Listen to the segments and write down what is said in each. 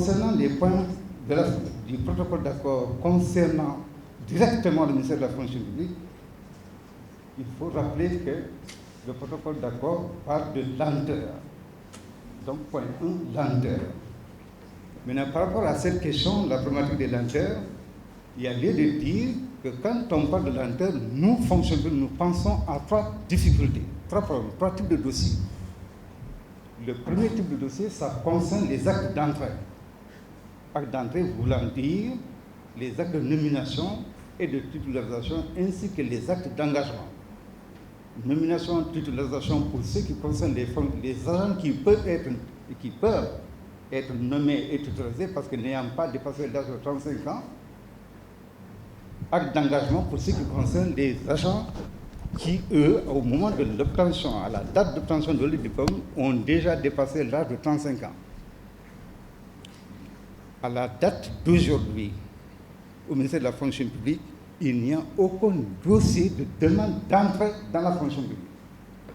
concernant les points du protocole d'accord concernant directement le ministère de la fonction publique, il faut rappeler que le protocole d'accord parle de lenteur. Donc, point 1, lenteur. Maintenant, par rapport à cette question, la problématique des lenteurs, il y a lieu de dire que quand on parle de lenteur, nous, fonctionnaires, nous pensons à trois difficultés, trois problèmes, trois types de dossiers. Le premier type de dossier, ça concerne les actes d'entrée. Actes d'entrée voulant dire les actes de nomination et de titularisation ainsi que les actes d'engagement. Nomination, titularisation pour ceux qui concernent les agents qui peuvent être nommés et titularisés parce que n'ayant pas dépassé l'âge de 35 ans. Acte d'engagement pour ceux qui concernent les agents qui, eux, au moment de l'obtention, à la date d'obtention de leur diplôme, ont déjà dépassé l'âge de 35 ans. À la date d'aujourd'hui, au ministère de la fonction publique, il n'y a aucun dossier de demande d'entrée dans la fonction publique.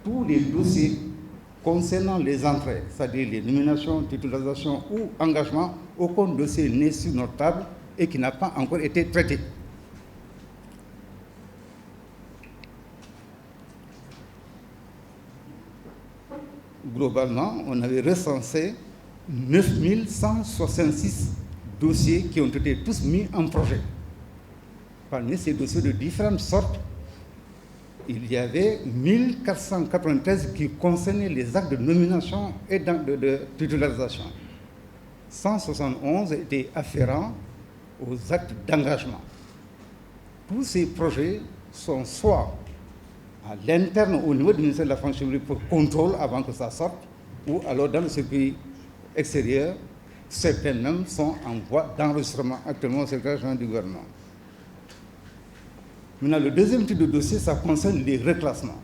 Tous les dossiers concernant les entrées, c'est-à-dire les nominations, titularisations ou engagements, aucun dossier n'est sur notre table et qui n'a pas encore été traité. Globalement, on avait recensé 9166 dossiers qui ont été tous mis en projet. Parmi ces dossiers de différentes sortes, il y avait 1493 qui concernaient les actes de nomination et de titularisation. 171 étaient afférents aux actes d'engagement. Tous ces projets sont soit à l'interne au niveau du ministère de la fonction publique pour contrôle avant que ça sorte, ou alors dans le circuit extérieur, certains même sont en voie d'enregistrement actuellement au secrétaire général du gouvernement. Maintenant, le deuxième type de dossier, ça concerne les reclassements.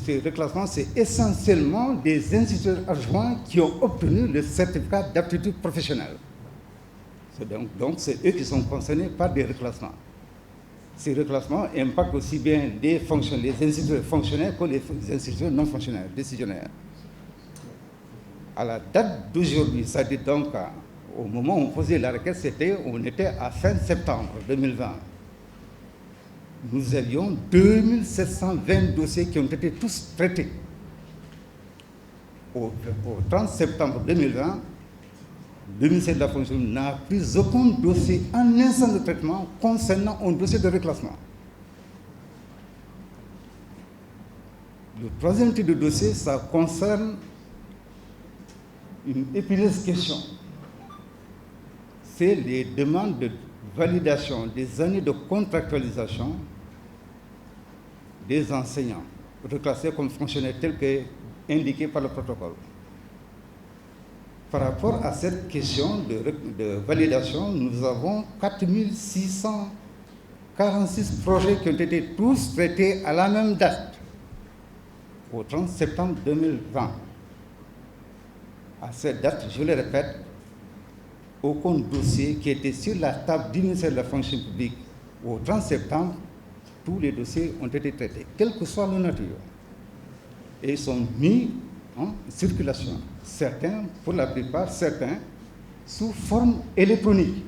Ces reclassements, c'est essentiellement des instituteurs adjoints qui ont obtenu le certificat d'aptitude professionnelle. Donc, c'est eux qui sont concernés par des reclassements. Ces reclassements impactent aussi bien les instituteurs fonctionnaires que les instituteurs non fonctionnaires, décisionnaires. À la date d'aujourd'hui, c'est-à-dire donc au moment où on posait la requête, on était à fin septembre 2020. Nous avions 2720 dossiers qui ont été tous traités. Au 30 septembre 2020, le ministère de la fonction n'a plus aucun dossier en instance de traitement concernant un dossier de reclassement. Le troisième type de dossier, ça concerne une épineuse question. C'est les demandes de validation des années de contractualisation des enseignants reclassés comme fonctionnaires tels qu'indiqués par le protocole. Par rapport à cette question de validation, nous avons 4646 projets qui ont été tous traités à la même date, au 30 septembre 2020. À cette date, je le répète, aucun dossier qui était sur la table du ministère de la fonction publique au 30 septembre, tous les dossiers ont été traités, quelle que soit leur nature. Et ils sont mis en circulation. Certains, pour la plupart, certains, sous forme électronique.